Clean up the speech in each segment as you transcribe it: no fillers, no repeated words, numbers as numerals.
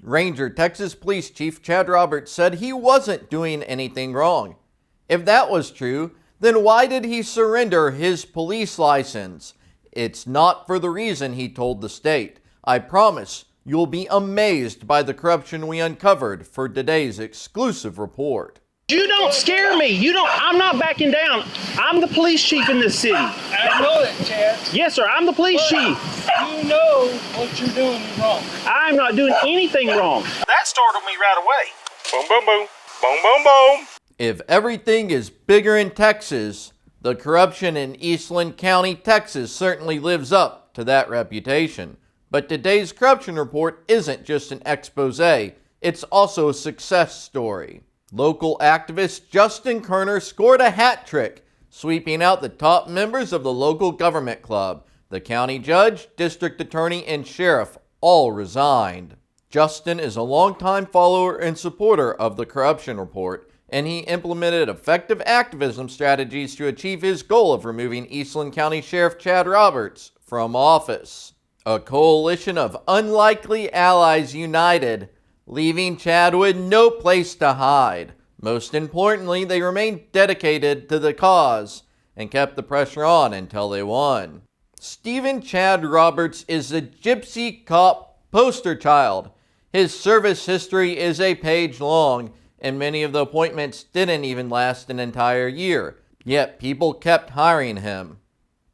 Ranger, Texas Police Chief Chad Roberts said he wasn't doing anything wrong. If that was true, then why did he surrender his police license? It's not for the reason he told the state. I promise you'll be amazed by the corruption we uncovered for today's exclusive report. You don't scare me. I'm not backing down. I'm the police chief in this city. I know that, Chad. Yes, sir. I'm the police chief. You know what you're doing is wrong. I'm not doing anything wrong. That startled me right away. Boom, boom, boom. Boom, boom, boom. If everything is bigger in Texas, the corruption in Eastland County, Texas certainly lives up to that reputation. But today's corruption report isn't just an expose, it's also a success story. Local activist Justin Koerner scored a hat trick, sweeping out the top members of the local government club. The county judge, district attorney, and sheriff all resigned. Justin is a longtime follower and supporter of the corruption report, and he implemented effective activism strategies to achieve his goal of removing Eastland County Sheriff Chad Roberts from office. A coalition of unlikely allies united, leaving Chad with no place to hide. Most importantly, they remained dedicated to the cause and kept the pressure on until they won. Stephen Chad Roberts is a gypsy cop poster child. His service history is a page long, and many of the appointments didn't even last an entire year. Yet people kept hiring him.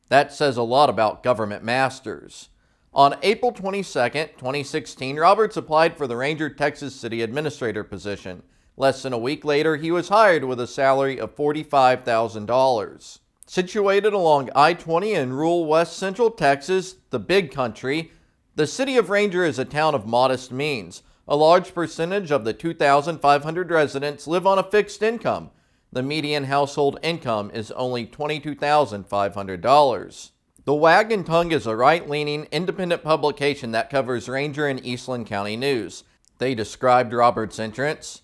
That says a lot about government masters. On April 22, 2016, Roberts applied for the Ranger, Texas City Administrator position. Less than a week later, he was hired with a salary of $45,000. Situated along I-20 in rural west central Texas, the Big Country, the city of Ranger is a town of modest means. A large percentage of the 2,500 residents live on a fixed income. The median household income is only $22,500. The Wagon Tongue is a right-leaning, independent publication that covers Ranger and Eastland County news. They described Roberts' entrance.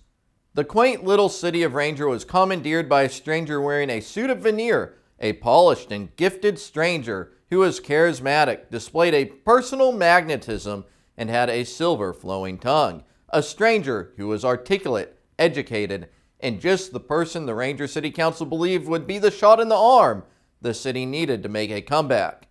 The quaint little city of Ranger was commandeered by a stranger wearing a suit of veneer. A polished and gifted stranger who was charismatic, displayed a personal magnetism, and had a silver flowing tongue. A stranger who was articulate, educated, and just the person the Ranger City Council believed would be the shot in the arm the city needed to make a comeback.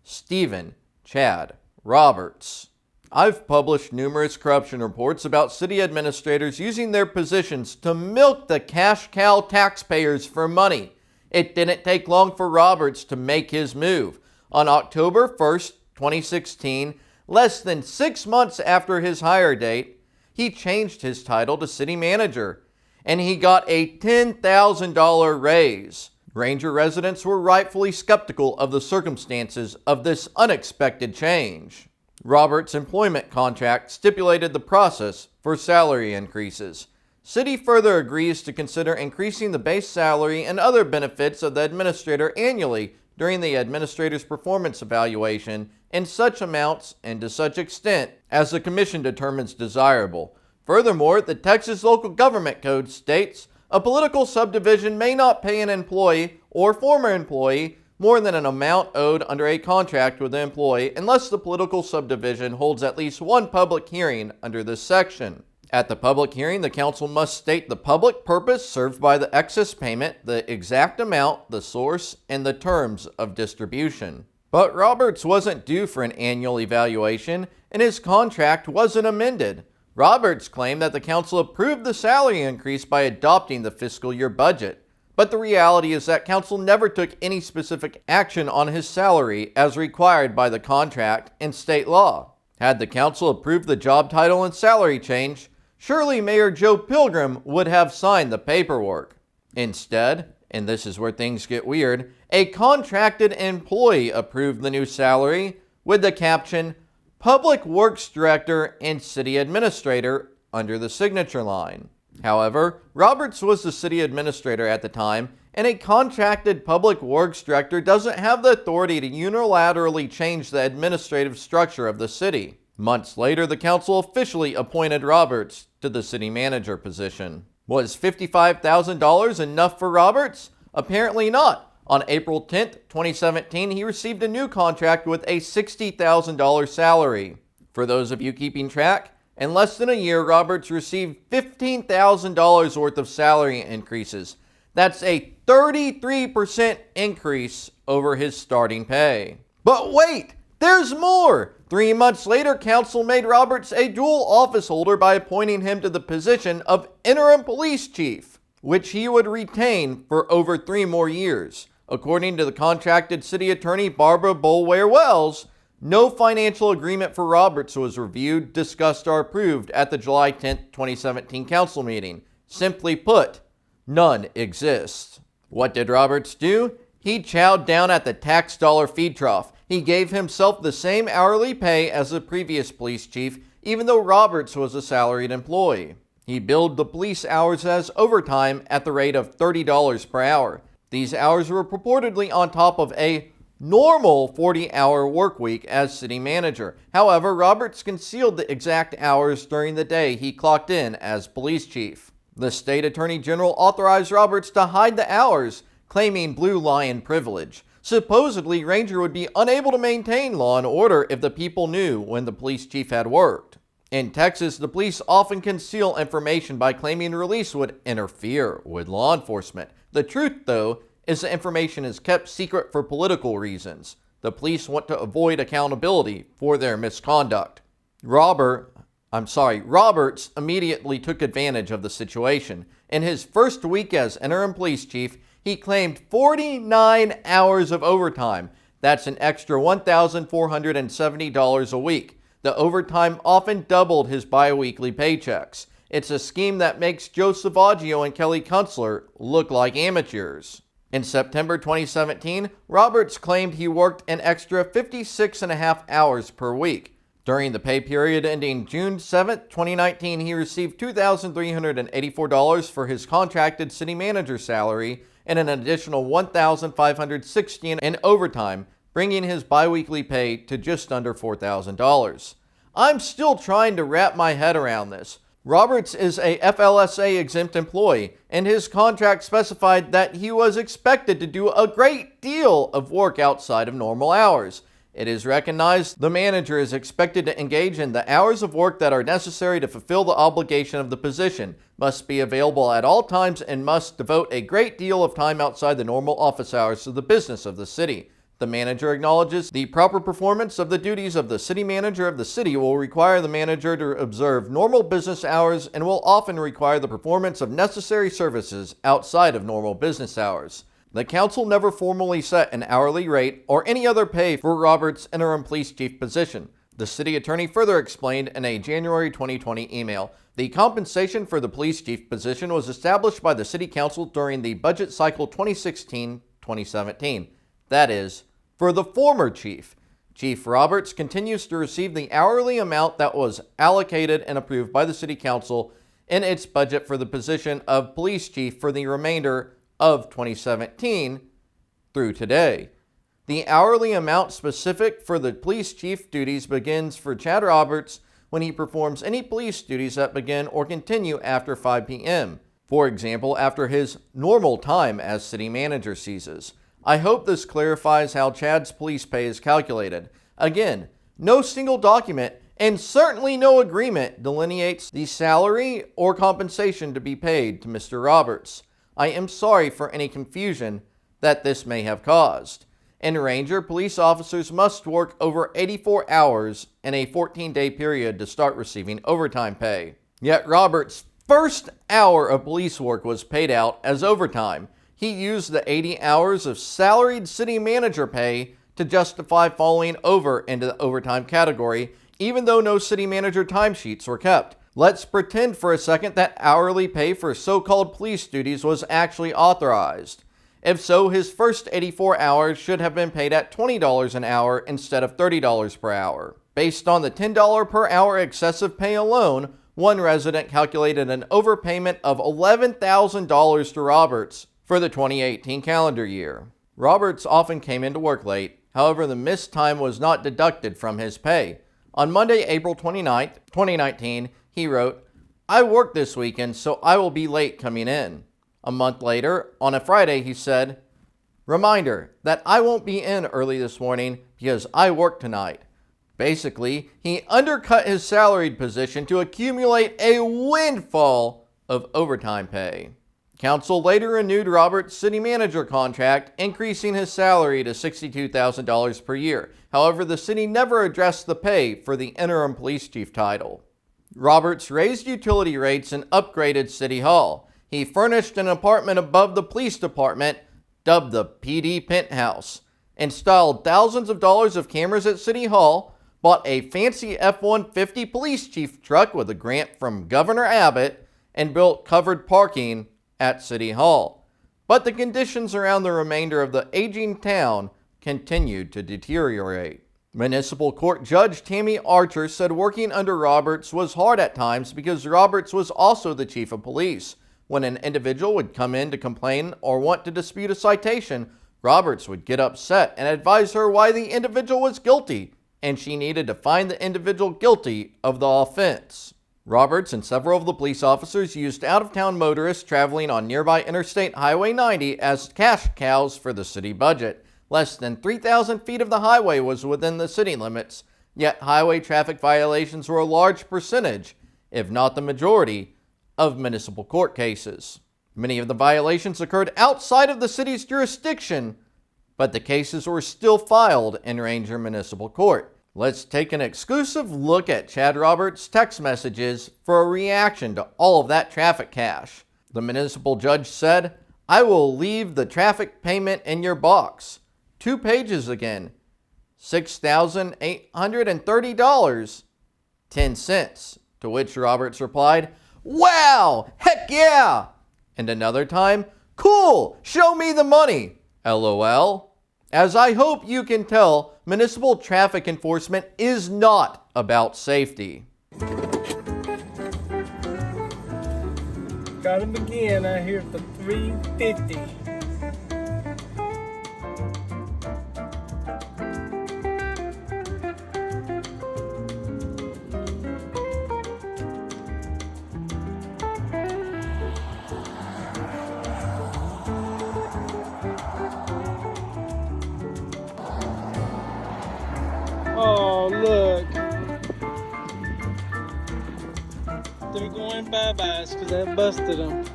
Stephen Chad Roberts. I've published numerous corruption reports about city administrators using their positions to milk the cash cow taxpayers for money. It didn't take long for Roberts to make his move. On October 1st, 2016, less than 6 months after his hire date, he changed his title to city manager, and he got a $10,000 raise. Ranger residents were rightfully skeptical of the circumstances of this unexpected change. Roberts' employment contract stipulated the process for salary increases. City further agrees to consider increasing the base salary and other benefits of the administrator annually during the administrator's performance evaluation in such amounts and to such extent as the commission determines desirable. Furthermore, the Texas Local Government Code states a political subdivision may not pay an employee or former employee more than an amount owed under a contract with the employee unless the political subdivision holds at least one public hearing under this section. At the public hearing, the council must state the public purpose served by the excess payment, the exact amount, the source, and the terms of distribution. But Roberts wasn't due for an annual evaluation, and his contract wasn't amended. Roberts claimed that the council approved the salary increase by adopting the fiscal year budget. But the reality is that council never took any specific action on his salary as required by the contract and state law. Had the council approved the job title and salary change, surely Mayor Joe Pilgrim would have signed the paperwork. Instead, and this is where things get weird, a contracted employee approved the new salary with the caption, Public Works Director and City Administrator under the signature line. However, Roberts was the city administrator at the time, and a contracted Public Works Director doesn't have the authority to unilaterally change the administrative structure of the city. Months later, the council officially appointed Roberts to the city manager position. Was $55,000 enough for Roberts? Apparently not. On April 10, 2017, he received a new contract with a $60,000 salary. For those of you keeping track, In less than a year, Roberts received $15,000 worth of salary increases. That's a 33% increase over his starting pay. But wait, there's more! 3 months later, council made Roberts a dual office holder by appointing him to the position of interim police chief, which he would retain for over 3 more years. According to the contracted city attorney Barbara Boulware-Wells, no financial agreement for Roberts was reviewed, discussed, or approved at the July 10, 2017 council meeting. Simply put, none exists. What did Roberts do? He chowed down at the tax dollar feed trough. He gave himself the same hourly pay as the previous police chief, even though Roberts was a salaried employee. He billed the police hours as overtime at the rate of $30 per hour. These hours were purportedly on top of a normal 40-hour work week as city manager. However, Roberts concealed the exact hours during the day he clocked in as police chief. The state attorney general authorized Roberts to hide the hours, claiming Blue Lion privilege. Supposedly, Ranger would be unable to maintain law and order if the people knew when the police chief had worked. In Texas, the police often conceal information by claiming the release would interfere with law enforcement. The truth, though, is the information is kept secret for political reasons. The police want to avoid accountability for their misconduct. Roberts immediately took advantage of the situation. In his first week as interim police chief, he claimed 49 hours of overtime. That's an extra $1,470 a week. The overtime often doubled his bi-weekly paychecks. It's a scheme that makes Joe Savaggio and Kelly Kunstler look like amateurs. In September 2017, Roberts claimed he worked an extra 56.5 hours per week. During the pay period ending June 7, 2019, he received $2,384 for his contracted city manager salary and an additional $1,560 in overtime, bringing his biweekly pay to just under $4,000. I'm still trying to wrap my head around this. Roberts is a FLSA exempt employee, and his contract specified that he was expected to do a great deal of work outside of normal hours. It is recognized the manager is expected to engage in the hours of work that are necessary to fulfill the obligation of the position, must be available at all times, and must devote a great deal of time outside the normal office hours to the business of the city. The manager acknowledges the proper performance of the duties of the city manager of the city will require the manager to observe normal business hours and will often require the performance of necessary services outside of normal business hours. The council never formally set an hourly rate or any other pay for Roberts' interim police chief position. The city attorney further explained in a January 2020 email, the compensation for the police chief position was established by the city council during the budget cycle 2016-2017. That is, for the former chief. Chief Roberts continues to receive the hourly amount that was allocated and approved by the city council in its budget for the position of police chief for the remainder of 2017 through today. The hourly amount specific for the police chief duties begins for Chad Roberts when he performs any police duties that begin or continue after 5 p.m. For example, after his normal time as city manager ceases. I hope this clarifies how Chad's police pay is calculated. Again, no single document and certainly no agreement delineates the salary or compensation to be paid to Mr. Roberts. I am sorry for any confusion that this may have caused. In Ranger, police officers must work over 84 hours in a 14-day period to start receiving overtime pay. Yet Roberts' first hour of police work was paid out as overtime. He used the 80 hours of salaried city manager pay to justify falling over into the overtime category, even though no city manager timesheets were kept. Let's pretend for a second that hourly pay for so-called police duties was actually authorized. If so, his first 84 hours should have been paid at $20 an hour instead of $30 per hour. Based on the $10 per hour excessive pay alone, one resident calculated an overpayment of $11,000 to Roberts for the 2018 calendar year. Roberts often came into work late. However, the missed time was not deducted from his pay. On Monday, April 29, 2019, he wrote, "I worked this weekend, so I will be late coming in." A month later, on a Friday, he said, "Reminder that I won't be in early this morning because I work tonight." Basically, he undercut his salaried position to accumulate a windfall of overtime pay. Council later renewed Roberts' city manager contract, increasing his salary to $62,000 per year. However, the city never addressed the pay for the interim police chief title. Roberts raised utility rates and upgraded City Hall. He furnished an apartment above the police department, dubbed the PD Penthouse, installed thousands of dollars of cameras at City Hall, bought a fancy F-150 police chief truck with a grant from Governor Abbott, and built covered parking at City Hall. But the conditions around the remainder of the aging town continued to deteriorate. Municipal Court Judge Tammy Archer said working under Roberts was hard at times because Roberts was also the chief of police. When an individual would come in to complain or want to dispute a citation, Roberts would get upset and advise her why the individual was guilty, and she needed to find the individual guilty of the offense. Roberts and several of the police officers used out-of-town motorists traveling on nearby Interstate Highway 90 as cash cows for the city budget. Less than 3,000 feet of the highway was within the city limits, yet highway traffic violations were a large percentage, if not the majority, of municipal court cases. Many of the violations occurred outside of the city's jurisdiction, but the cases were still filed in Ranger Municipal Court. Let's take an exclusive look at Chad Roberts' text messages for a reaction to all of that traffic cash. The municipal judge said, "I will leave the traffic payment in your box. 2 pages again. $6,830, 10 cents. To which Roberts replied, "Wow! Heck yeah!" And another time, "Cool! Show me the money! LOL. As I hope you can tell, municipal traffic enforcement is not about safety. Got him again out here for $3.50. Oh, look. They're going bye-byes because I busted them.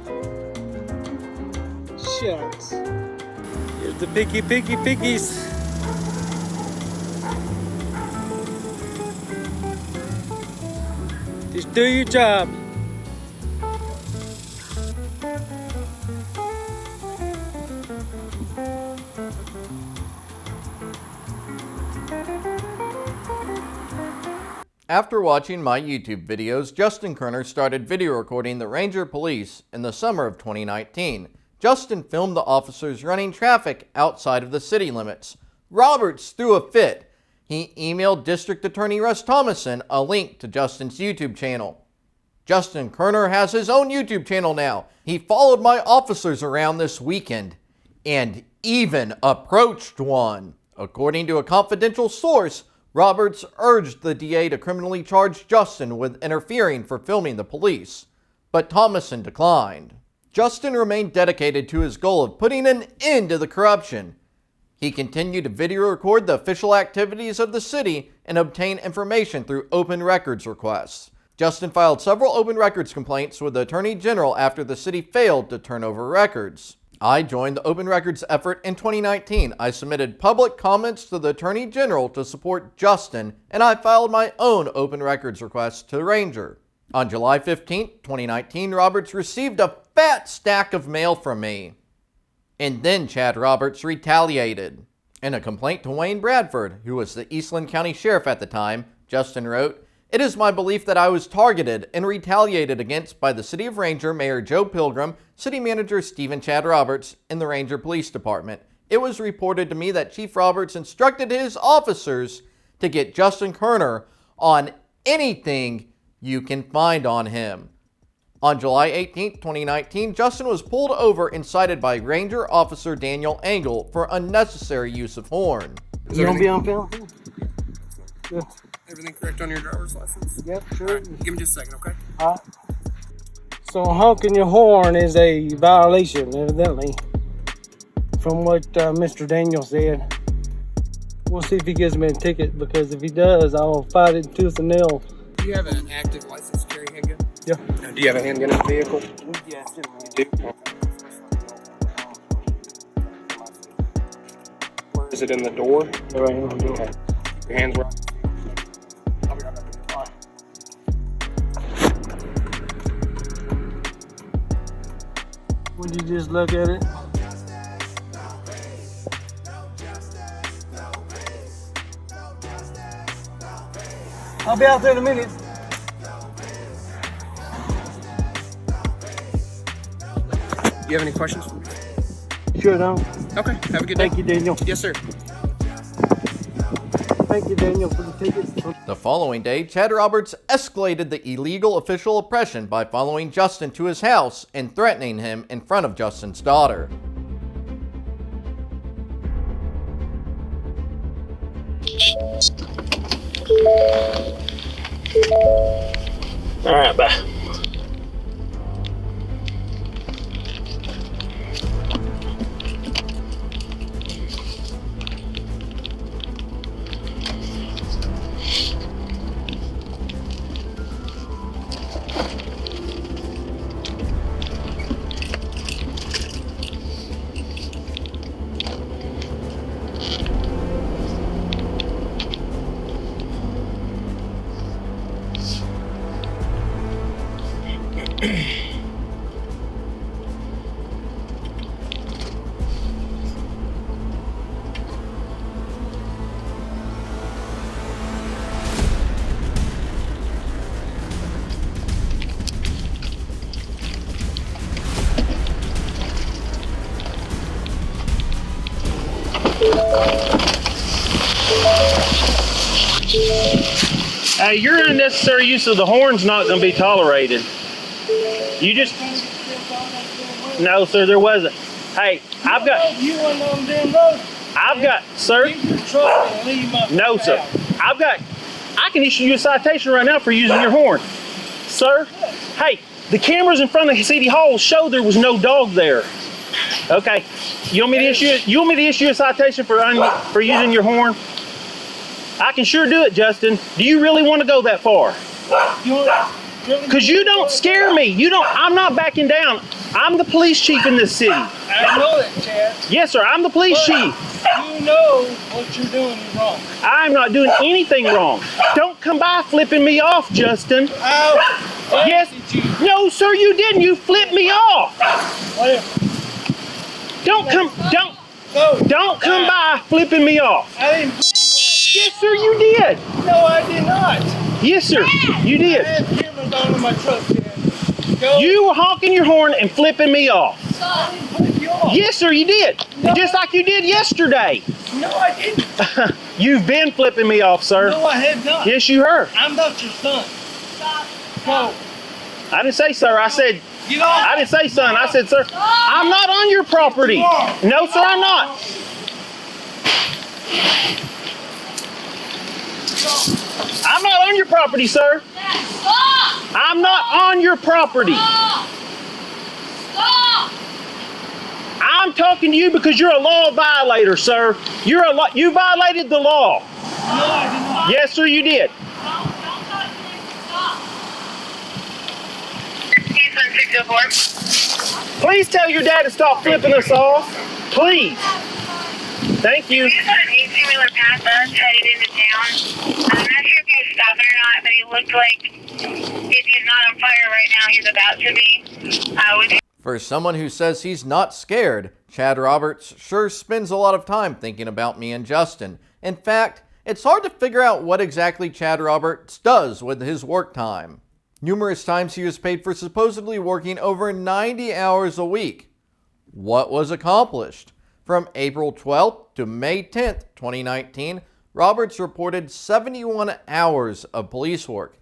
Shucks. Here's the piggies. Just do your job. After watching my YouTube videos, Justin Koerner started video recording the Ranger Police in the summer of 2019. Justin filmed the officers running traffic outside of the city limits. Roberts threw a fit. He emailed District Attorney Russ Thomason a link to Justin's YouTube channel. Justin Koerner has his own YouTube channel now. He followed my officers around this weekend and even approached one. According to a confidential source, Roberts urged the DA to criminally charge Justin with interfering for filming the police, but Thomason declined. Justin remained dedicated to his goal of putting an end to the corruption. He continued to video record the official activities of the city and obtain information through open records requests. Justin filed several open records complaints with the Attorney General after the city failed to turn over records. I joined the open records effort in 2019. I submitted public comments to the Attorney General to support Justin, and I filed my own open records request to Ranger. On July 15, 2019, Roberts received a fat stack of mail from me. And then Chad Roberts retaliated. In a complaint to Wayne Bradford, who was the Eastland County Sheriff at the time, Justin wrote, "It is my belief that I was targeted and retaliated against by the City of Ranger Mayor Joe Pilgrim, City Manager Stephen Chad Roberts, and the Ranger Police Department. It was reported to me that Chief Roberts instructed his officers to get Justin Koerner on anything you can find on him." On July 18, 2019, Justin was pulled over and cited by Ranger Officer Daniel Engel for unnecessary use of horn. You gonna be on film? Yeah. Everything correct on your driver's license? Yep, sure. All right, give me just a second, okay? So honking your horn is a violation, evidently, from what Mr. Daniel said. We'll see if he gives me a ticket, because if he does, I'll fight it tooth and nail. Do you have an active license to carry handgun? Yeah. Do you have a handgun in the vehicle? Yeah. You do? Where is it, in the door? Right in the door. Okay. Your hands where I'll be right back in the car. Would you just look at it? I'll be out there in a minute. Do you have any questions for me? Sure don't. Okay, have a good day. Thank you, Daniel. Yes, sir. Thank you, Daniel, for the ticket. The following day, Chad Roberts escalated the illegal official oppression by following Justin to his house and threatening him in front of Justin's daughter. All right, bye. Hey, your unnecessary use of the horn's not going to be tolerated. You just... No, sir, there wasn't. Hey, I've got... You went on them road. I've got... Sir? Keep your truck and leave my No, sir. house. I've got... I can issue you a citation right now for using your horn. Sir? Hey, the cameras in front of City Hall show there was no dog there. Okay. You want me to issue a citation for using your horn? I can sure do it, Justin. Do you really want to go that far? Because you don't scare me. I'm not backing down. I'm the police chief in this city. I know that, Chad. Yes, sir. I'm the police chief. You know what you're doing is wrong. I'm not doing anything wrong. Don't come by flipping me off, Justin. Yes. No, sir, you didn't. You flipped me off. Whatever. Don't come by flipping me off. I didn't. Yes, sir, you did. No, I did not. Yes, sir, you I did. had cameras on in my truck, Chad. Go. You were honking your horn and flipping me off. I didn't flip you off. Yes, sir, you did. No. Just like you did yesterday. No, I didn't. You've been flipping me off, sir. No, I have not. Yes, you have. I'm not your son. Go. I didn't say, sir. I said, Get off. I didn't say, son. I said, sir, I'm not on your property. No, sir, I'm not. I'm not on your property, sir. I'm not on your property. I'm talking to you because you're a law violator, sir. You violated the law. No, I did not. Yes, sir, you did. Please tell your dad to stop flipping us off. Please. Thank you. We just had an 18-wheeler pass us headed into town. I'm not sure if he was stopping or not, but he looked like if he's not on fire right now, he's about to be. For someone who says he's not scared, Chad Roberts sure spends a lot of time thinking about me and Justin. In fact, it's hard to figure out what exactly Chad Roberts does with his work time. Numerous times he was paid for supposedly working over 90 hours a week. What was accomplished? From April 12th to May 10th, 2019, Roberts reported 71 hours of police work.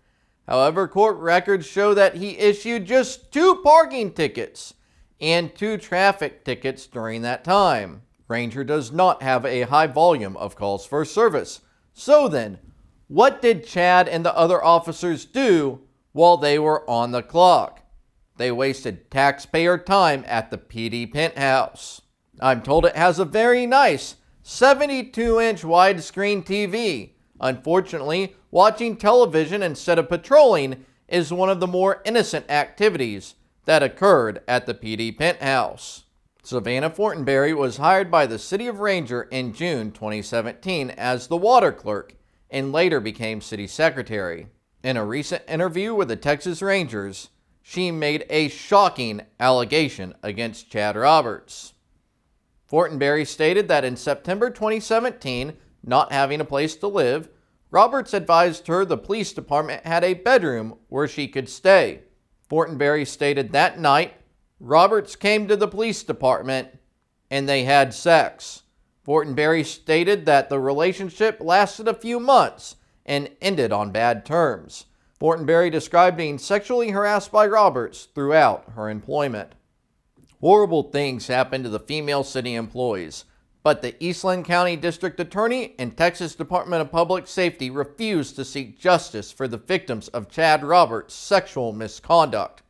However, court records show that he issued just 2 parking tickets and 2 traffic tickets during that time. Ranger does not have a high volume of calls for service. So then, what did Chad and the other officers do while they were on the clock? They wasted taxpayer time at the PD penthouse. I'm told it has a very nice 72-inch widescreen TV. Unfortunately, watching television instead of patrolling is one of the more innocent activities that occurred at the PD penthouse. Savannah Fortenberry was hired by the City of Ranger in June 2017 as the water clerk and later became city secretary. In a recent interview with the Texas Rangers, she made a shocking allegation against Chad Roberts. Fortenberry stated that in September 2017, not having a place to live, Roberts advised her the police department had a bedroom where she could stay. Fortenberry stated that night, Roberts came to the police department and they had sex. Fortenberry stated that the relationship lasted a few months and ended on bad terms. Fortenberry described being sexually harassed by Roberts throughout her employment. Horrible things happened to the female city employees, but the Eastland County District Attorney and Texas Department of Public Safety refused to seek justice for the victims of Chad Roberts' sexual misconduct.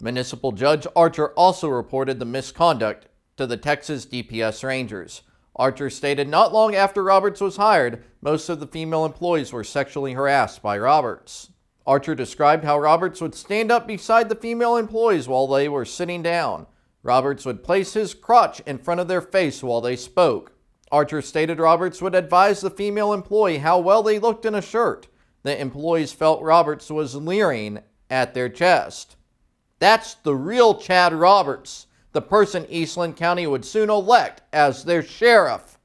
Municipal Judge Archer also reported the misconduct to the Texas DPS Rangers. Archer stated not long after Roberts was hired, most of the female employees were sexually harassed by Roberts. Archer described how Roberts would stand up beside the female employees while they were sitting down. Roberts would place his crotch in front of their face while they spoke. Archer stated Roberts would advise the female employee how well they looked in a shirt. The employees felt Roberts was leering at their chest. That's the real Chad Roberts, the person Eastland County would soon elect as their sheriff.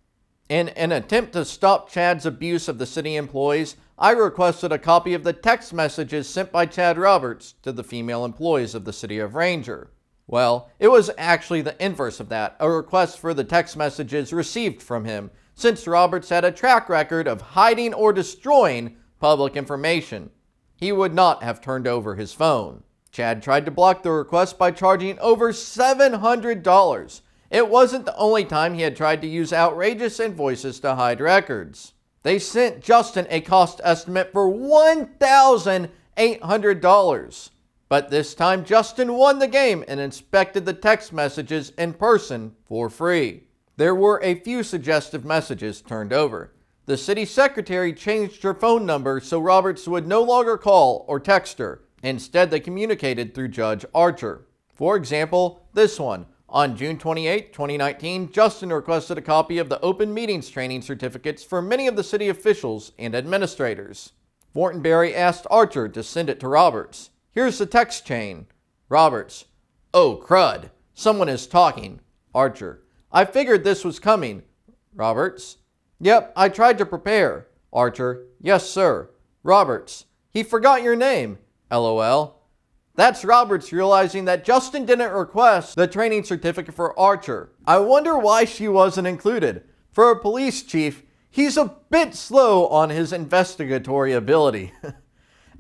In an attempt to stop Chad's abuse of the city employees, I requested a copy of the text messages sent by Chad Roberts to the female employees of the City of Ranger. Well, it was actually the inverse of that, a request for the text messages received from him, since Roberts had a track record of hiding or destroying public information. He would not have turned over his phone. Chad tried to block the request by charging over $700. It wasn't the only time he had tried to use outrageous invoices to hide records. They sent Justin a cost estimate for $1,800. But this time Justin won the game and inspected the text messages in person for free. There were a few suggestive messages turned over. The city secretary changed her phone number so Roberts would no longer call or text her. Instead, they communicated through Judge Archer. For example, this one. On June 28, 2019, Justin requested a copy of the open meetings training certificates for many of the city officials and administrators. Fortenberry asked Archer to send it to Roberts. Here's the text chain. Roberts: "Oh, crud. Someone is talking." Archer: "I figured this was coming." Roberts: "Yep, I tried to prepare." Archer: "Yes, sir." Roberts: "He forgot your name. LOL. That's Roberts realizing that Justin didn't request the training certificate for Archer. I wonder why she wasn't included. For a police chief, he's a bit slow on his investigatory ability.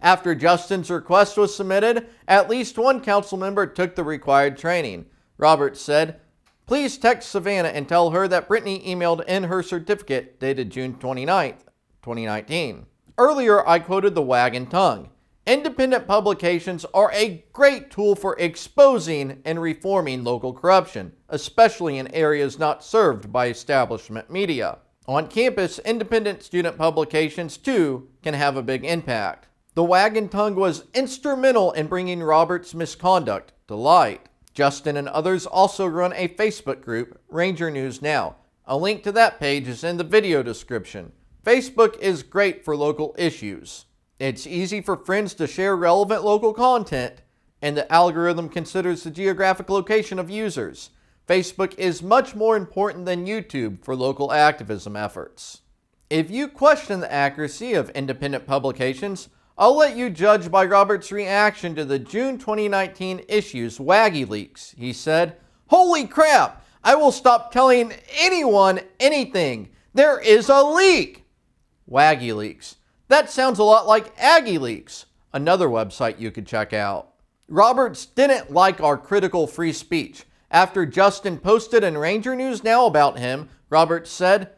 After Justin's request was submitted, at least one council member took the required training. Roberts said, "Please text Savannah and tell her that Brittany emailed in her certificate dated June 29th, 2019. Earlier, I quoted the wagging tongue. Independent publications are a great tool for exposing and reforming local corruption, especially in areas not served by establishment media. On campus, independent student publications, too, can have a big impact. The wagging tongue was instrumental in bringing Roberts' misconduct to light." Justin and others also run a Facebook group, Ranger News Now. A link to that page is in the video description. Facebook is great for local issues. It's easy for friends to share relevant local content, and the algorithm considers the geographic location of users. Facebook is much more important than YouTube for local activism efforts. If you question the accuracy of independent publications, I'll let you judge by Roberts' reaction to the June 2019 issue's Waggy leaks. He said, "Holy crap! I will stop telling anyone anything. There is a leak!" Waggy leaks. That sounds a lot like Aggie Leaks, another website you could check out. Roberts didn't like our critical free speech. After Justin posted in Ranger News Now about him, Roberts said,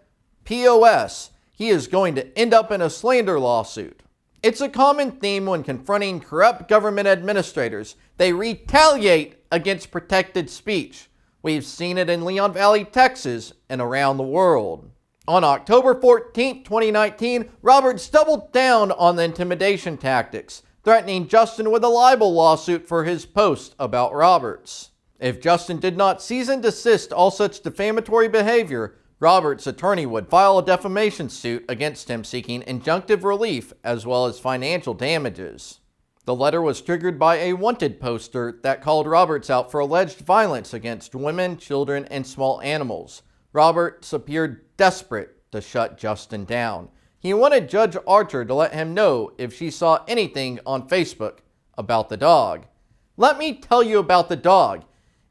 "POS, he is going to end up in a slander lawsuit." It's a common theme when confronting corrupt government administrators. They retaliate against protected speech. We've seen it in Leon Valley, Texas, and around the world. On October 14, 2019, Roberts doubled down on the intimidation tactics, threatening Justin with a libel lawsuit for his post about Roberts. If Justin did not cease and desist all such defamatory behavior, Roberts' attorney would file a defamation suit against him seeking injunctive relief as well as financial damages. The letter was triggered by a wanted poster that called Roberts out for alleged violence against women, children, and small animals. Roberts appeared desperate to shut Justin down. He wanted Judge Archer to let him know if she saw anything on Facebook about the dog. Let me tell you about the dog.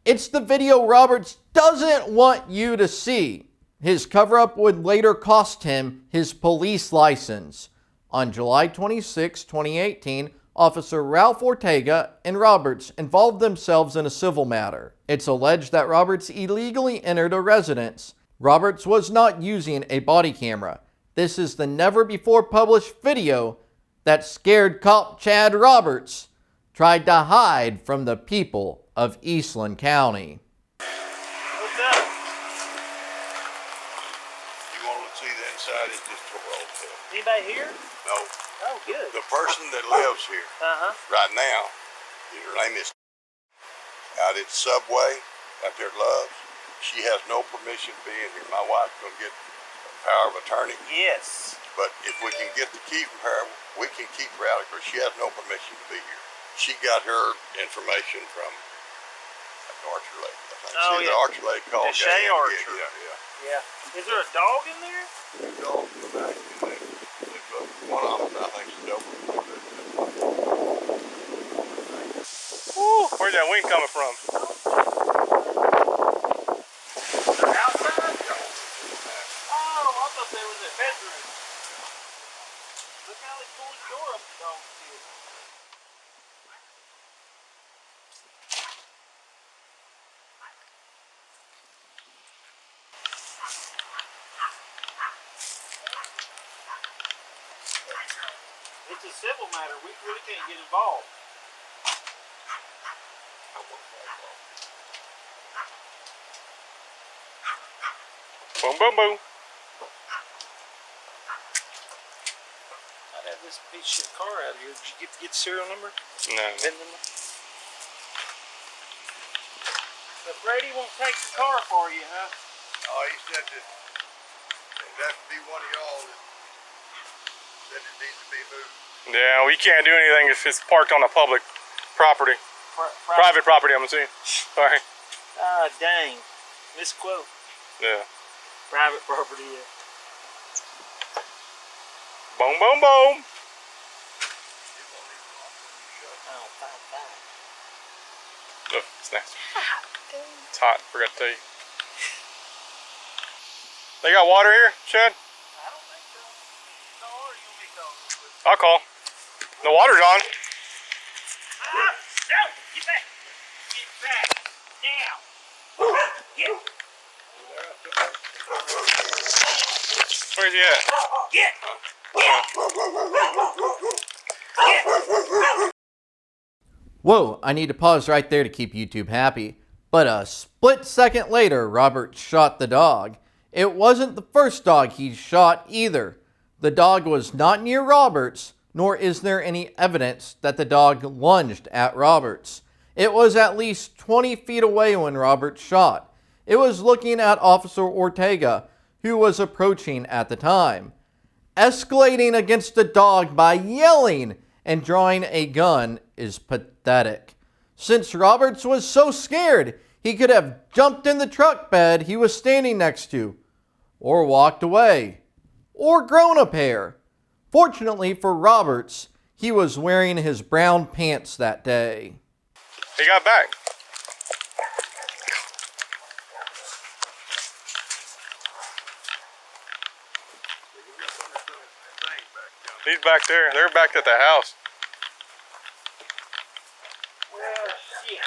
It's the video Roberts doesn't want you to see. His cover-up would later cost him his police license. On July 26, 2018, Officer Ralph Ortega and Roberts involved themselves in a civil matter. It's alleged that Roberts illegally entered a residence. Roberts was not using a body camera. This is the never-before-published video that scared cop Chad Roberts tried to hide from the people of Eastland County. What's up? You want to see the inside? It's just a roll tip. Anybody here? No. Oh, good. The person that lives here right now, her name is out at Subway, out there at Love's. She has no permission to be in here. My wife's going to get power of attorney. Yes. But if we can get the key from her, we can keep her out of here. She has no permission to be here. She got her information from an Archer lady, I think. Oh, The Archer lady called. Deshay Archer. Yeah. Is there a dog in there? The dog in the back, and they put one of them, I think, is over. Woo, where's that wind coming from? Outside? Oh, I thought there was a bedroom. Look how they pulled the door up the dog's did. It's a civil matter. We really can't get involved. Boom, boom, boom. I'd have this piece of shit car out of here. Did you get the serial number? No. VIN number? But Brady won't take the car for you, huh? Oh, he said that it'd have to be one of y'all that said it needs to be moved. Yeah, we can't do anything if it's parked on a public property. Private property, I'm assuming. Sorry. Ah, dang. Misquote. Yeah. Private property, yeah. Boom, boom, boom. Oh, fine. Look, it's nasty. It's hot, forgot to tell you. They got water here, Chad? I don't think so. No, or you want me to call real quick? I'll call. The water's on. Ah! No! Get back! Get back! Now! Get! Where's he at? Get! Whoa, I need to pause right there to keep YouTube happy. But a split second later, Robert shot the dog. It wasn't the first dog he shot either. The dog was not near Roberts, nor is there any evidence that the dog lunged at Roberts. It was at least 20 feet away when Roberts shot. It was looking at Officer Ortega, who was approaching at the time, escalating against the dog by yelling and drawing a gun is pathetic. Since Roberts was so scared, he could have jumped in the truck bed he was standing next to, or walked away, or grown a pair. Fortunately for Roberts, he was wearing his brown pants that day. He got back. He's back there. They're back at the house. Well, shit.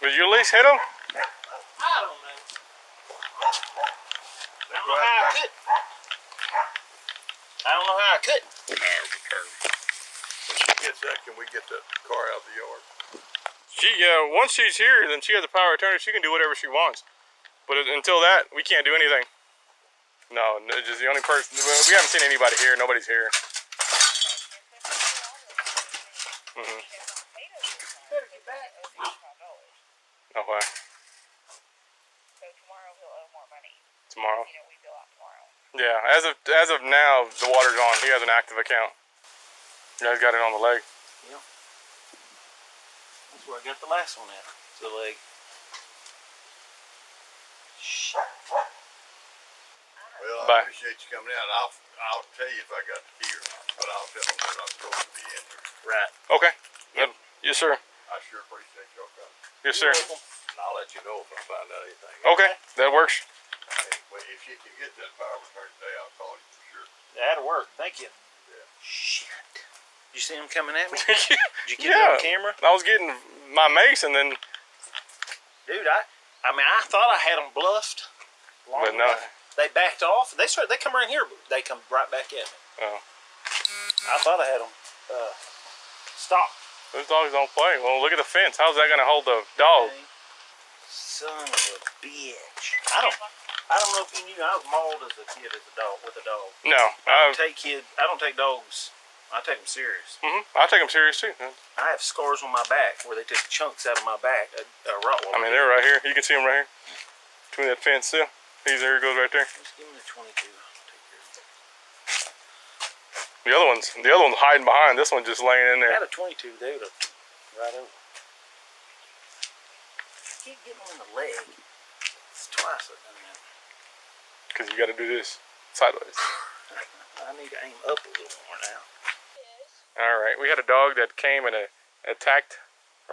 Would you at least hit him? I don't know. I don't know how I could. When she gets that, can we get the car out of the yard? She, once she's here, then she has the power of attorney. She can do whatever she wants. But until that, we can't do anything. No, just the only person. We haven't seen anybody here. Nobody's here. Mm-hmm. Okay. So tomorrow he'll owe more money. Tomorrow. You know, we bill out tomorrow. Yeah. As of now, the water's on. He has an active account. You guys got it on the leg. Yeah. That's where I got the last one at. The leg. Shit. Well, I Bye. appreciate you coming out. I'll tell you if I got the key or not, but I'll tell them that I'm supposed to be in there. Right. Okay. Yep. Yes, sir. I sure appreciate y'all coming. Yes, sir. And I'll let you know if I find out anything. Okay, that works. Well, if you can get that power return today, I'll call you for sure. That'll work. Thank you. Yeah. Shit. You see him coming at me? Did you get Yeah. it on camera? I was getting my mace and then, Dude, I thought I had them bluffed. but no. They backed off. They come around here, but they come right back at me. Oh. I thought I had them stopped. Those dogs don't play. Well, look at the fence. How's that gonna hold the dog? Son of a bitch. I don't know if you knew I was mauled as a kid with a dog. No. I don't take dogs. I take them serious. I take them serious too. I have scars on my back where they took chunks out of my back. A Rottweiler. I mean, they're right here. You can see them right here. Between that fence too. There he goes right there. Just give me the 22. I'll take care of it. The other one's hiding behind. This one's just laying in I there. had a 22. They would have right over. I keep getting them in the leg. It's twice I've done that. Because you got to do this sideways. I need to aim up a little more now. All right. We had a dog that came and attacked,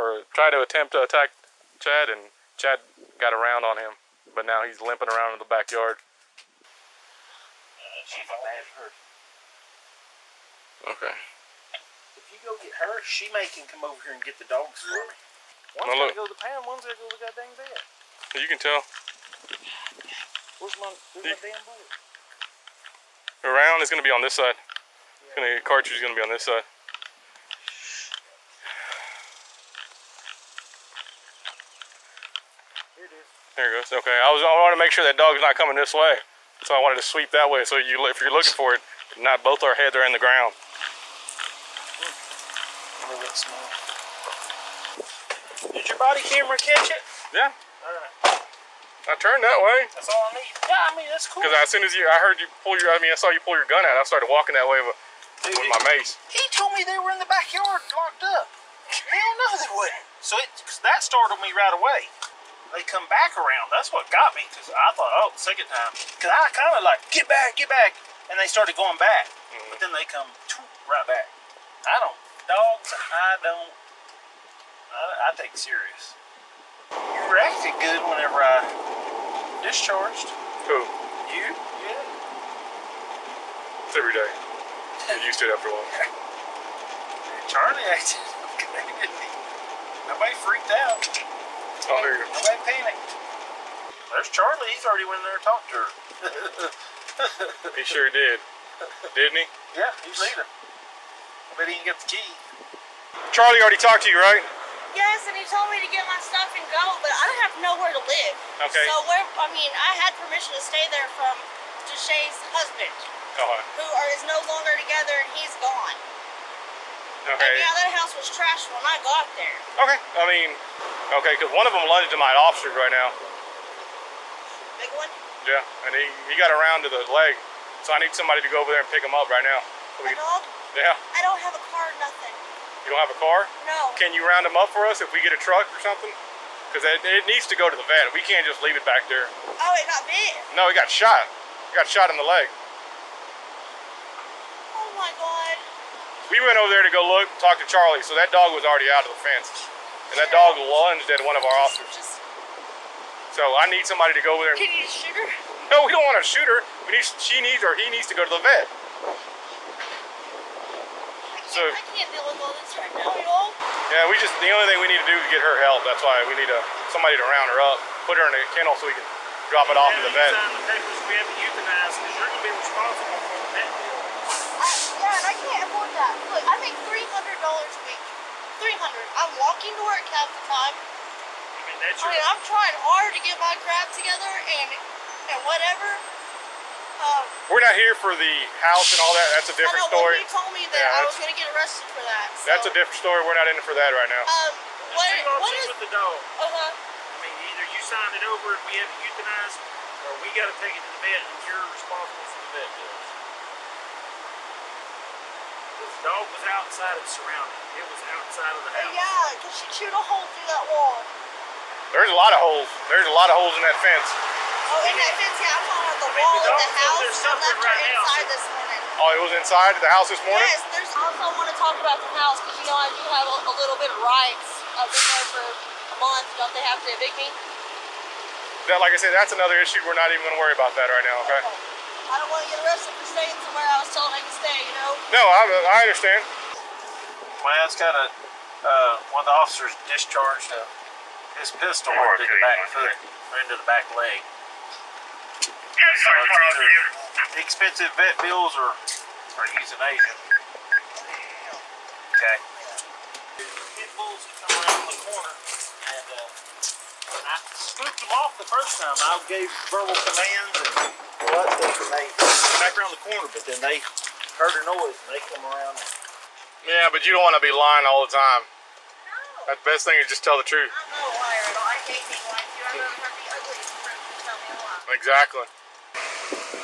or tried to attempt to attack Chad, and Chad got around on him. But now he's limping around in the backyard. She's a bad person. Okay. If you go get her, she can come over here and get the dogs for me. One's Now gotta go to the pound, one's gotta go to the goddamn bed. You can tell. Where's my damn bullet? Around is going to be on this side. Cartridge is going to be on this side. Here it is. There it goes. Okay. I wanted to make sure that dog's not coming this way. So I wanted to sweep that way. So if you're looking for it, not both our heads are in the ground. A little small. Did your body camera catch it? Yeah. Alright. I turned that way. That's all I need. Yeah, I mean, that's cool. Because as soon as I heard you pull I saw you pull your gun out, I started walking that way with my mace. He told me they were in the backyard locked up. Hell no, they wouldn't. So that startled me right away. They come back around. That's what got me. Because I thought, oh, second time. Because I kind of like, get back. And they started going back. But then they come right back. Dogs, I take serious. You reacted good whenever I discharged. Who? You? Yeah. It's every day. Get used to it after a while. Charlie acted okay. Nobody freaked out. Oh, there you go. Nobody panicked. There's Charlie. He's already went in there and talked to her. He sure did. Didn't he? Yeah, he's leaving. I bet he didn't get the key. Charlie already talked to you, right? Yes, and he told me to get my stuff and go, but I don't have nowhere to live. Okay. So I had permission to stay there from Deshay's husband, who is no longer together, and he's gone. Okay. And yeah, that house was trashed when I got there. Okay. Okay, because one of them lunged to my officers right now. Big one? Yeah, and he got around to the leg, so I need somebody to go over there and pick him up right now. A dog? Yeah. I don't have a car, nothing. You don't have a car? No. Can you round him up for us if we get a truck or something? Because it needs to go to the vet. We can't just leave it back there. Oh, it got bit? No, he got shot. He got shot in the leg. Oh my God. We went over there to go look, talk to Charlie, so that dog was already out of the fence. And that dog lunged at one of our officers. So I need somebody to go over there. Can you shoot her? No, we don't want to shoot her. He needs to go to the vet. I can't deal with all this right now, y'all. Yeah, the only thing we need to do is get her help. That's why we need somebody to round her up, put her in a kennel so we can drop it off to the vet. The papers we have to euthanize because you're going to be responsible for the vet bill. Yeah, and I can't afford that. Look, I make $300 a week. $300. I'm walking to work half the time. I mean, That's I mean, I'm trying hard to get my crap together and whatever. We're not here for the house and all that. That's a different I know, story. When he told me that I was going to get arrested for that. So. That's a different story. We're not in it for that right now. What is with the dog? Uh-huh. I mean, either you sign it over and we have it euthanized, or we got to take it to the vet and you're responsible for the vet bills. The dog was outside of surrounding. It was outside of the house. Yeah, because she chewed a hole through that wall. There's a lot of holes. There's a lot of holes in that fence. Oh, in that fence, yeah, I'm talking about the wall of the house. I left her inside this morning. Oh, it was inside the house this morning? Yes, there's also I want to talk about the house because you know I do have a little bit of rights. I've been there for a month. Don't they have to evict me? That, like I said, that's another issue. We're not even going to worry about that right now, okay? I don't want to get arrested for staying somewhere I was told I could stay, you know? No, I understand. Well, it's got a, one of the officers discharged his pistol into the back foot, or into the back leg. So it's either expensive vet bills or euthanasia. Okay. Pit bulls that come around the corner, and I spooked them off the first time. I gave verbal commands and what they back around the corner, but then they heard a noise and they come around. Yeah, but you don't want to be lying all the time. No. The best thing is just tell the truth. I'm not a liar at all. I hate being lied to. I'd rather have the ugliest friend to tell me a lie. Exactly.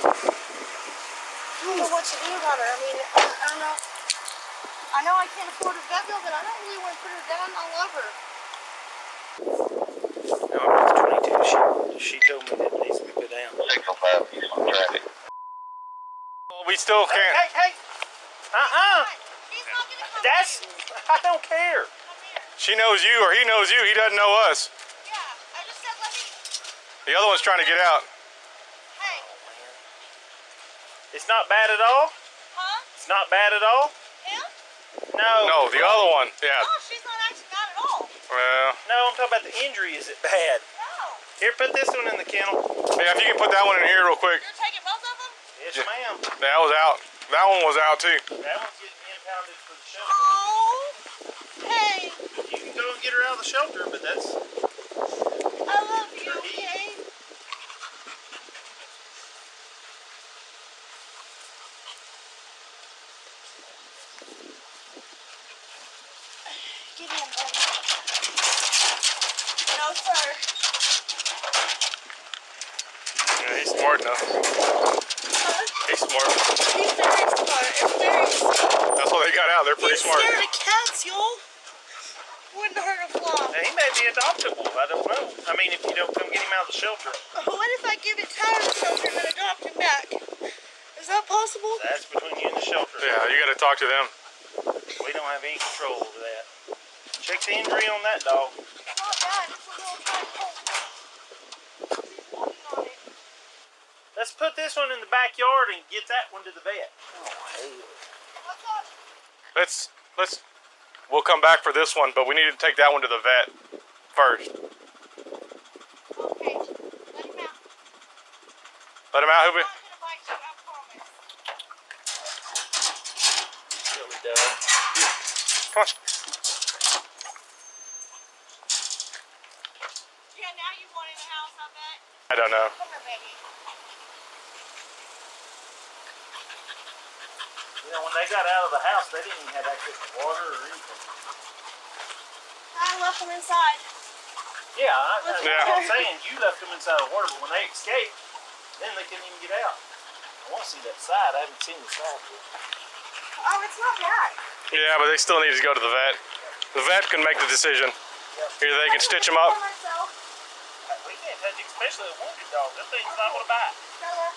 I don't know what to do about her. I mean, I don't know. I know I can't afford a vet bill, but I don't really want to put her down. I love her. No, I'm 22. She told me that it needs to be put down. Well, we still can't. Hey! He's not gonna come That's, I don't care. She knows you or he knows you. He doesn't know us. Yeah, I just said let me. The other one's trying to get out. Hey, It's not bad at all? huh? It's not bad at all? Him? No. No, the other one. Yeah. No, she's not actually bad at all. Well, No, I'm talking about the injury. Is it bad? No. Here, put this one in the kennel. yeah, if you can put that one in here real quick. You're taking both of them? Yes, Yeah. ma'am. That was out. That one was out too. That one's getting impounded for the shelter. Oh. Hey, You can go and get her out of the shelter, but that's... I love you, okay? Get in, buddy. No, sir. Yeah, he's smart enough. He's smart. He's very smart. It's very smart. That's what they got out. They're pretty He's smart. scared of cats, y'all. Wouldn't hurt a fly. Now, he may be adoptable. I don't know. I mean, if you don't come get him out of the shelter. What if I give it time to shelter and then adopt him back? Is that possible? That's between you and the shelter. Yeah, you got to talk to them. We don't have any control over that. Check the injury on that dog. It's not bad. It's a little tiny hole. He's walking on it. Let's put this one in the backyard and get that one to the vet. What's up? We'll come back for this one, but we need to take that one to the vet first. Okay. Let him out. Let him out, Hoopy. I'm not gonna bite you, I promise. Silly dog. Come on. Yeah, now you want in the house, I bet. I don't know. Come here, baby. You know, when they got out of the house, they didn't even have access to water or anything. I left him inside. Yeah, that's Yeah. what I'm saying. You left them inside the water, but when they escaped, then they couldn't even get out. I want to see that side. I haven't seen the side yet. Oh, it's not bad. Yeah, but they still need to go to the vet. The vet can make the decision. Either they can stitch him up. We can't touch it, especially a wounded dog. Them things not going to bite. Stella, I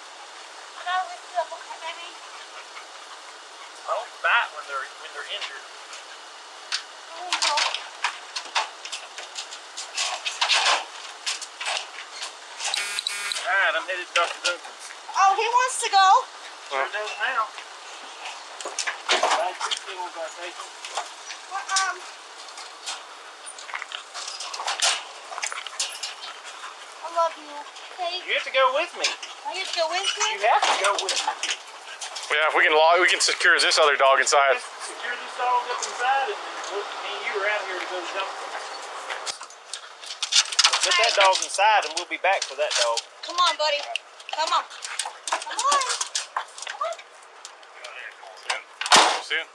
gotta lift you up, okay, baby? Don't bite when they're injured. Oh, no. Alright, I'm headed to Dr. Duncan's. Oh, he wants to go. Sure does now. Bad two kibbles I take him. What, I love you. Okay? You have to go with me. I get to go with you? You have to go with me. Yeah, if we can secure this other dog inside. Secure this dog up inside, and then me and you are out here to go to Duncan's. Put that dog inside and we'll be back for that dog. Come on, buddy. Come on. Come on. See it?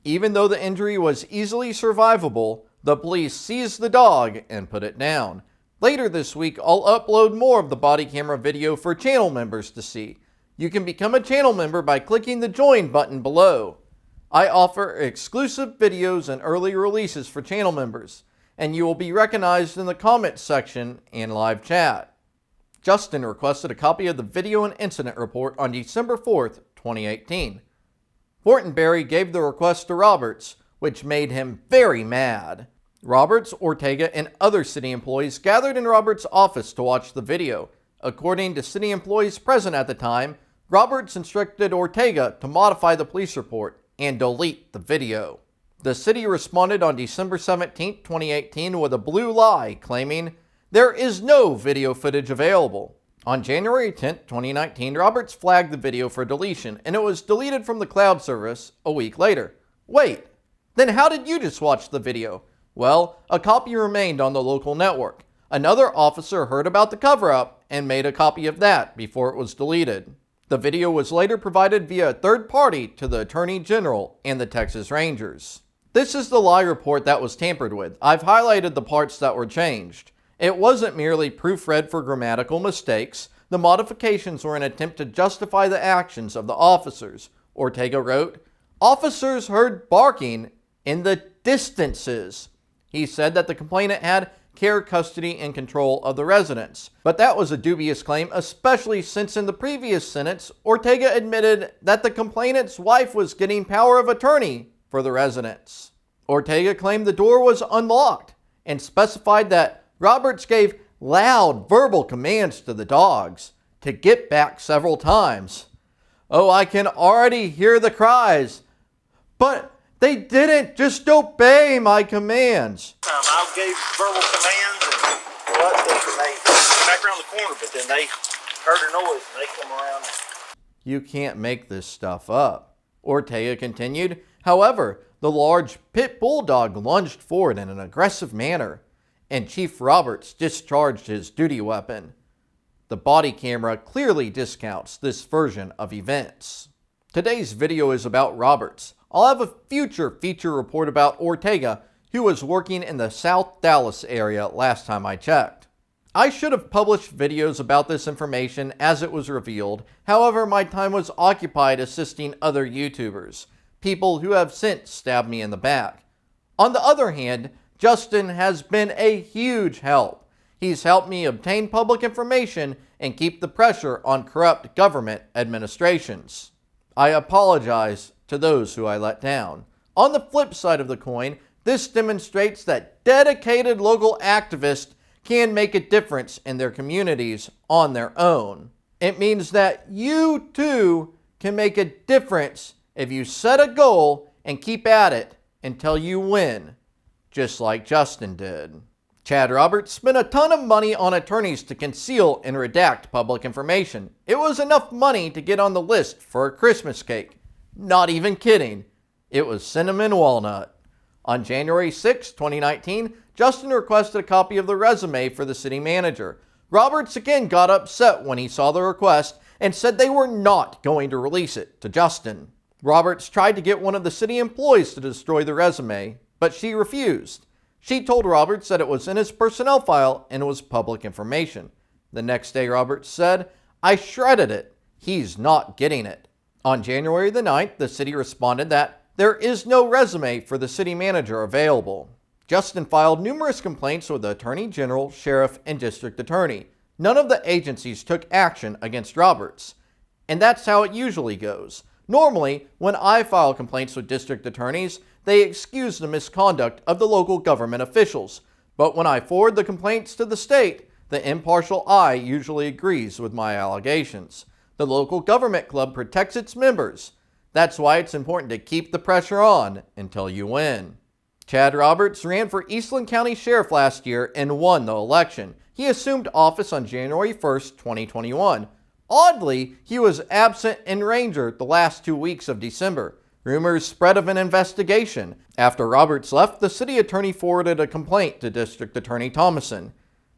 Even though the injury was easily survivable, the police seized the dog and put it down. Later this week, I'll upload more of the body camera video for channel members to see. You can become a channel member by clicking the join button below. I offer exclusive videos and early releases for channel members, and you will be recognized in the comments section and live chat. Justin requested a copy of the video and incident report on December 4th, 2018. Fortenberry gave the request to Roberts, which made him very mad. Roberts, Ortega, and other city employees gathered in Roberts' office to watch the video. According to city employees present at the time, Roberts instructed Ortega to modify the police report and delete the video. The city responded on December 17, 2018 with a blue lie claiming there is no video footage available. On January 10, 2019, Roberts flagged the video for deletion and it was deleted from the cloud service a week later. Wait, then how did you just watch the video? Well, a copy remained on the local network. Another officer heard about the cover-up and made a copy of that before it was deleted. The video was later provided via a third party to the Attorney General and the Texas Rangers. This is the lie report that was tampered with. I've highlighted the parts that were changed. It wasn't merely proofread for grammatical mistakes. The modifications were an attempt to justify the actions of the officers. Ortega wrote, "Officers heard barking in the distances." He said that the complainant had care, custody, and control of the residents. But that was a dubious claim, especially since in the previous sentence, Ortega admitted that the complainant's wife was getting power of attorney for the residents. Ortega claimed the door was unlocked and specified that Roberts gave loud verbal commands to the dogs to get back several times. "Oh, I can already hear the cries, but they didn't just obey my commands." I gave verbal commands and they came back around the corner, but then they heard a noise and they come around. You can't make this stuff up. Ortega continued. However, the large pit bulldog lunged forward in an aggressive manner, and Chief Roberts discharged his duty weapon. The body camera clearly discounts this version of events. Today's video is about Roberts. I'll have a future feature report about Ortega, who was working in the South Dallas area last time I checked. I should have published videos about this information as it was revealed, however my time was occupied assisting other YouTubers, people who have since stabbed me in the back. On the other hand, Justin has been a huge help. He's helped me obtain public information and keep the pressure on corrupt government administrations. I apologize to those who I let down. On the flip side of the coin, this demonstrates that dedicated local activists can make a difference in their communities on their own. It means that you too can make a difference if you set a goal and keep at it until you win, just like Justin did. Chad Roberts spent a ton of money on attorneys to conceal and redact public information. It was enough money to get on the list for a Christmas cake. Not even kidding. It was cinnamon walnut. On January 6, 2019, Justin requested a copy of the resume for the city manager. Roberts again got upset when he saw the request and said they were not going to release it to Justin. Roberts tried to get one of the city employees to destroy the resume, but she refused. She told Roberts that it was in his personnel file and was public information. The next day, Roberts said, "I shredded it. He's not getting it." On January the 9th, the city responded that there is no resume for the city manager available. Justin filed numerous complaints with the Attorney General, Sheriff, and District Attorney. None of the agencies took action against Roberts. And that's how it usually goes. Normally, when I file complaints with district attorneys, they excuse the misconduct of the local government officials. But when I forward the complaints to the state, the impartial eye usually agrees with my allegations. The local government club protects its members. That's why it's important to keep the pressure on until you win. Chad Roberts ran for Eastland County Sheriff last year and won the election. He assumed office on January 1st, 2021. Oddly, he was absent in Ranger the last 2 weeks of December. Rumors spread of an investigation. After Roberts left, the city attorney forwarded a complaint to District Attorney Thomason.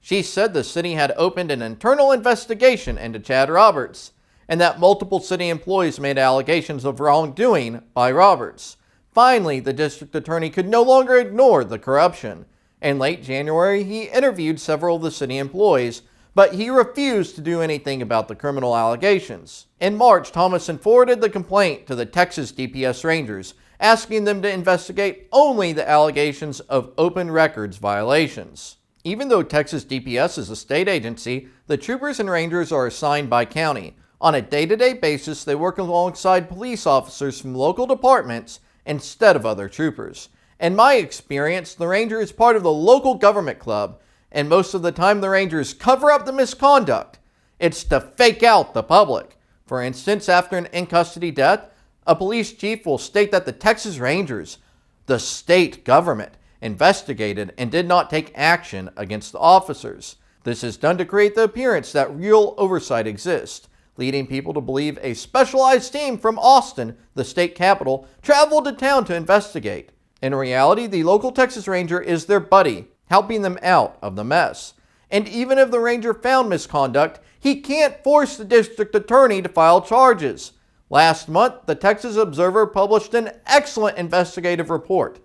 She said the city had opened an internal investigation into Chad Roberts, and that multiple city employees made allegations of wrongdoing by Roberts. Finally, the district attorney could no longer ignore the corruption. In late January, he interviewed several of the city employees, but he refused to do anything about the criminal allegations. In March, Thomason forwarded the complaint to the Texas DPS Rangers, asking them to investigate only the allegations of open records violations. Even though Texas DPS is a state agency, the troopers and rangers are assigned by county. On a day-to-day basis, they work alongside police officers from local departments instead of other troopers. In my experience, the ranger is part of the local government club, and most of the time the rangers cover up the misconduct. It's to fake out the public. For instance, after an in-custody death, a police chief will state that the Texas Rangers, the state government, investigated and did not take action against the officers. This is done to create the appearance that real oversight exists, leading people to believe a specialized team from Austin, the state capital, traveled to town to investigate. In reality, the local Texas Ranger is their buddy, helping them out of the mess. And even if the ranger found misconduct, he can't force the district attorney to file charges. Last month, the Texas Observer published an excellent investigative report.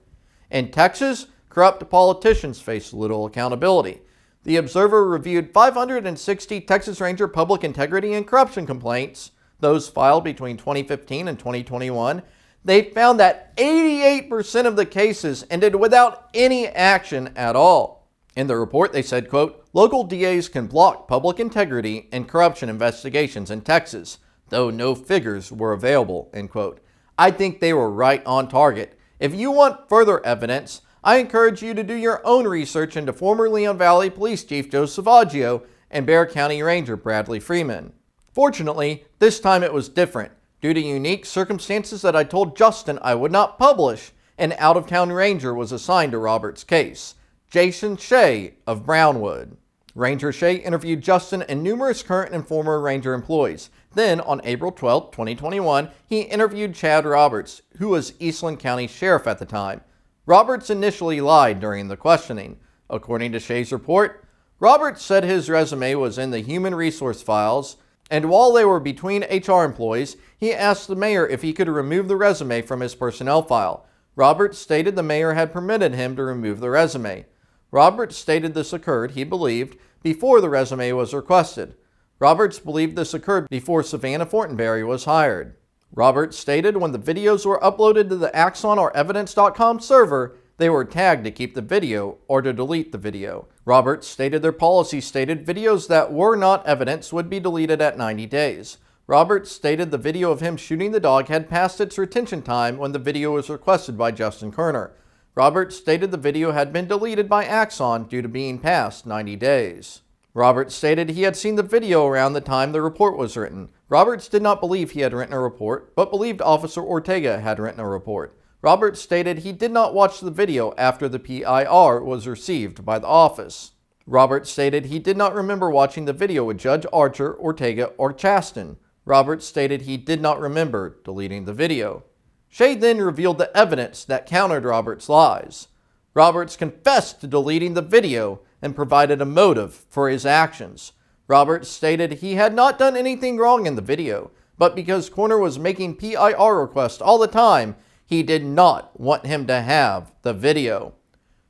In Texas, corrupt politicians face little accountability. The Observer reviewed 560 Texas Ranger public integrity and corruption complaints, those filed between 2015 and 2021. They found that 88% of the cases ended without any action at all. In the report, they said, quote, local DAs can block public integrity and corruption investigations in Texas, though no figures were available, end quote. I think they were right on target. If you want further evidence, I encourage you to do your own research into former Leon Valley Police Chief Joe Savaggio and Bexar County Ranger Bradley Freeman. Fortunately, this time it was different. Due to unique circumstances that I told Justin I would not publish, an out-of-town ranger was assigned to Roberts' case, Jason Shea of Brownwood. Ranger Shea interviewed Justin and numerous current and former ranger employees. Then, on April 12, 2021, he interviewed Chad Roberts, who was Eastland County Sheriff at the time. Roberts initially lied during the questioning. According to Shea's report, Roberts said his resume was in the human resource files, and while they were between HR employees, he asked the mayor if he could remove the resume from his personnel file. Roberts stated the mayor had permitted him to remove the resume. Roberts stated this occurred, he believed, before the resume was requested. Roberts believed this occurred before Savannah Fortenberry was hired. Roberts stated when the videos were uploaded to the Axon or Evidence.com server, they were tagged to keep the video or to delete the video. Roberts stated their policy stated videos that were not evidence would be deleted at 90 days. Roberts stated the video of him shooting the dog had passed its retention time when the video was requested by Justin Koerner. Roberts stated the video had been deleted by Axon due to being past 90 days. Roberts stated he had seen the video around the time the report was written. Roberts did not believe he had written a report, but believed Officer Ortega had written a report. Roberts stated he did not watch the video after the PIR was received by the office. Roberts stated he did not remember watching the video with Judge Archer, Ortega, or Chaston. Roberts stated he did not remember deleting the video. Shea then revealed the evidence that countered Roberts' lies. Roberts confessed to deleting the video and provided a motive for his actions. Roberts stated he had not done anything wrong in the video, but because Koerner was making PIR requests all the time, he did not want him to have the video.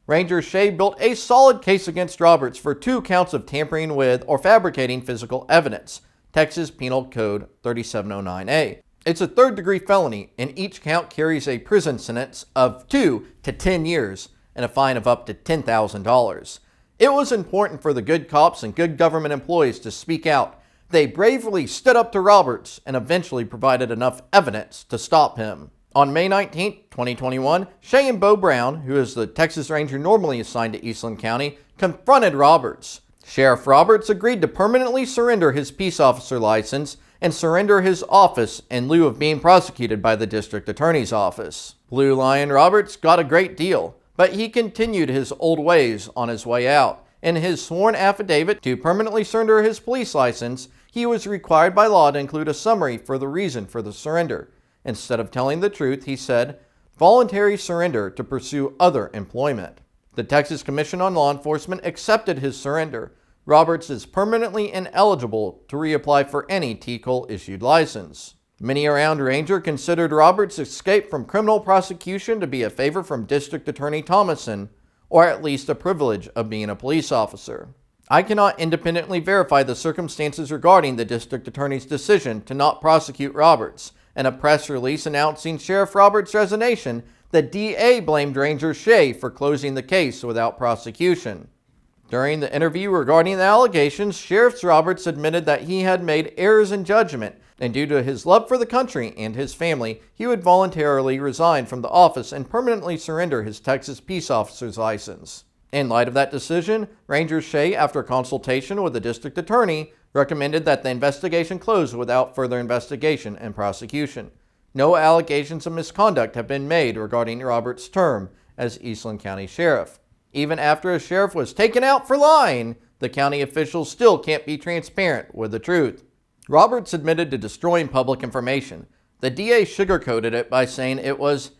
Ranger Shea built a solid case against Roberts for 2 counts of tampering with or fabricating physical evidence, Texas Penal Code 3709A. It's a 3rd-degree felony, and each count carries a prison sentence of 2 to 10 years and a fine of up to $10,000. It was important for the good cops and good government employees to speak out. They bravely stood up to Roberts and eventually provided enough evidence to stop him. On May 19, 2021, Shea and Bo Brown, who is the Texas Ranger normally assigned to Eastland County, confronted Roberts. Sheriff Roberts agreed to permanently surrender his peace officer license and surrender his office in lieu of being prosecuted by the district attorney's office. Blue Lion Roberts got a great deal, but he continued his old ways on his way out. In his sworn affidavit to permanently surrender his police license, he was required by law to include a summary for the reason for the surrender. Instead of telling the truth, he said, "Voluntary surrender to pursue other employment." The Texas Commission on Law Enforcement accepted his surrender. Roberts is permanently ineligible to reapply for any TCOL-issued license. Many around Ranger considered Roberts' escape from criminal prosecution to be a favor from District Attorney Thomason, or at least a privilege of being a police officer. I cannot independently verify the circumstances regarding the District Attorney's decision to not prosecute Roberts. In a press release announcing Sheriff Roberts' resignation, the DA blamed Ranger Shea for closing the case without prosecution. During the interview regarding the allegations, Sheriff Roberts admitted that he had made errors in judgment, and due to his love for the country and his family, he would voluntarily resign from the office and permanently surrender his Texas Peace Officer's license. In light of that decision, Ranger Shea, after consultation with the district attorney, recommended that the investigation close without further investigation and prosecution. No allegations of misconduct have been made regarding Roberts' term as Eastland County Sheriff. Even after a sheriff was taken out for lying, the county officials still can't be transparent with the truth. Roberts admitted to destroying public information. The DA sugarcoated it by saying it was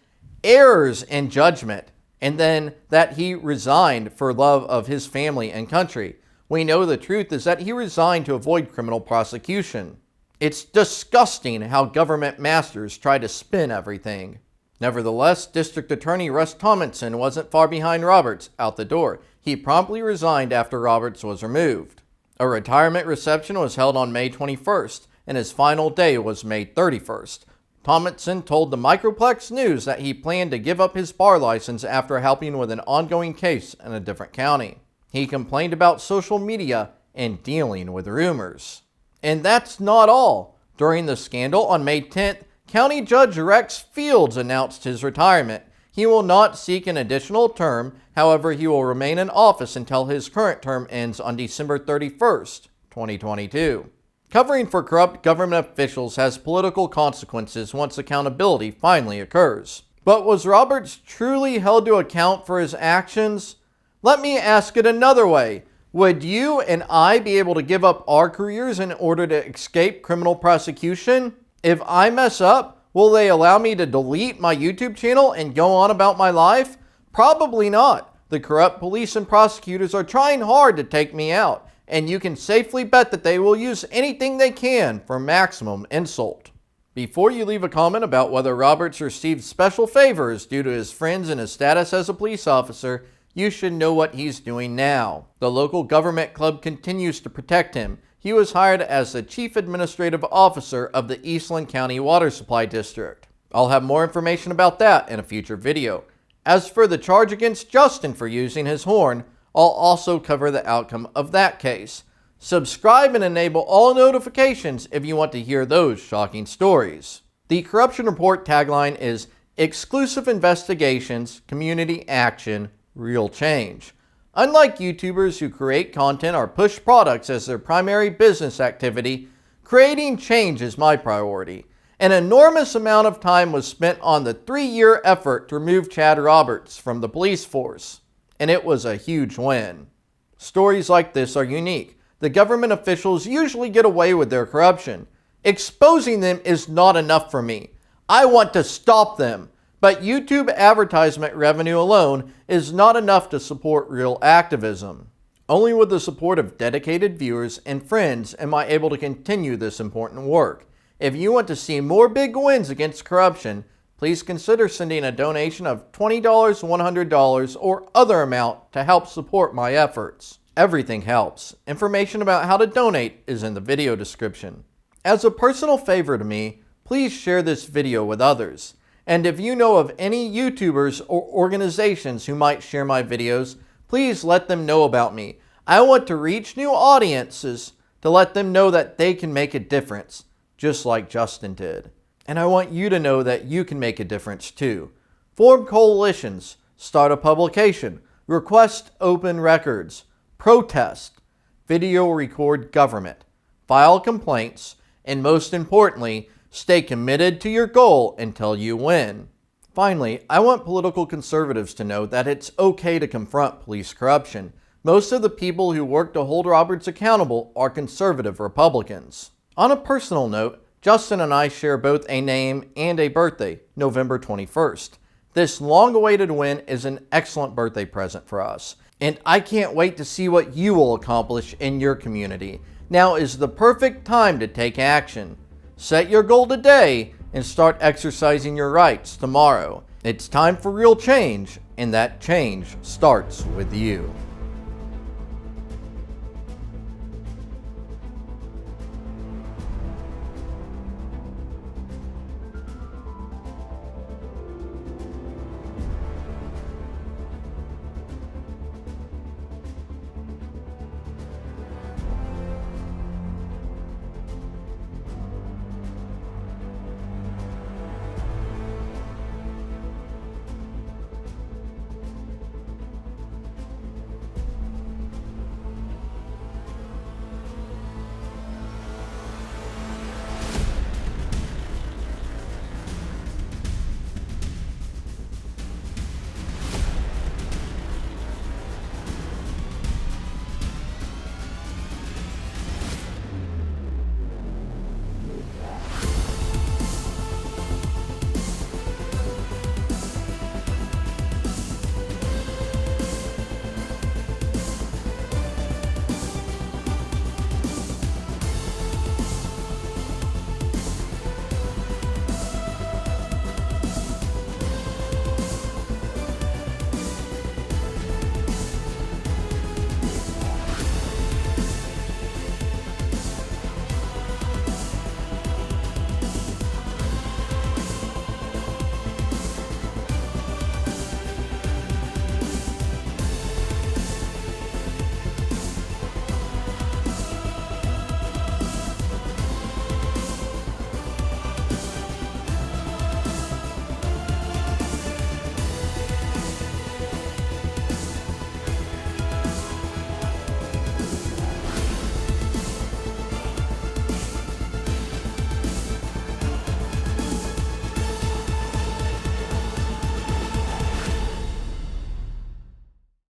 errors in judgment, and then that he resigned for love of his family and country. We know the truth is that he resigned to avoid criminal prosecution. It's disgusting how government masters try to spin everything. Nevertheless, District Attorney Russ Thomason wasn't far behind Roberts out the door. He promptly resigned after Roberts was removed. A retirement reception was held on May 21st, and his final day was May 31st. Thomason told the Microplex News that he planned to give up his bar license after helping with an ongoing case in a different county. He complained about social media and dealing with rumors. And that's not all. During the scandal on May 10th, County Judge Rex Fields announced his retirement. He will not seek an additional term, however, he will remain in office until his current term ends on December 31st, 2022. Covering for corrupt government officials has political consequences once accountability finally occurs. But was Roberts truly held to account for his actions? Let me ask it another way. Would you and I be able to give up our careers in order to escape criminal prosecution? If I mess up, will they allow me to delete my YouTube channel and go on about my life? Probably not. The corrupt police and prosecutors are trying hard to take me out, and you can safely bet that they will use anything they can for maximum insult. Before you leave a comment about whether Roberts received special favors due to his friends and his status as a police officer, you should know what he's doing now. The local government club continues to protect him. He was hired as the Chief Administrative Officer of the Eastland County Water Supply District. I'll have more information about that in a future video. As for the charge against Justin for using his horn, I'll also cover the outcome of that case. Subscribe and enable all notifications if you want to hear those shocking stories. The Corruption Report tagline is Exclusive Investigations, Community Action, Real Change. Unlike YouTubers who create content or push products as their primary business activity, creating change is my priority. An enormous amount of time was spent on the 3-year effort to remove Chad Roberts from the police force, and it was a huge win. Stories like this are unique. The government officials usually get away with their corruption. Exposing them is not enough for me. I want to stop them. But YouTube advertisement revenue alone is not enough to support real activism. Only with the support of dedicated viewers and friends am I able to continue this important work. If you want to see more big wins against corruption, please consider sending a donation of $20, $100, or other amount to help support my efforts. Everything helps. Information about how to donate is in the video description. As a personal favor to me, please share this video with others. And if you know of any YouTubers or organizations who might share my videos, please let them know about me. I want to reach new audiences to let them know that they can make a difference, just like Justin did. And I want you to know that you can make a difference too. Form coalitions, start a publication, request open records, protest, video record government, file complaints, and most importantly, stay committed to your goal until you win. Finally, I want political conservatives to know that it's okay to confront police corruption. Most of the people who work to hold Roberts accountable are conservative Republicans. On a personal note, Justin and I share both a name and a birthday, November 21st. This long-awaited win is an excellent birthday present for us, and I can't wait to see what you will accomplish in your community. Now is the perfect time to take action. Set your goal today and start exercising your rights tomorrow. It's time for real change, and that change starts with you.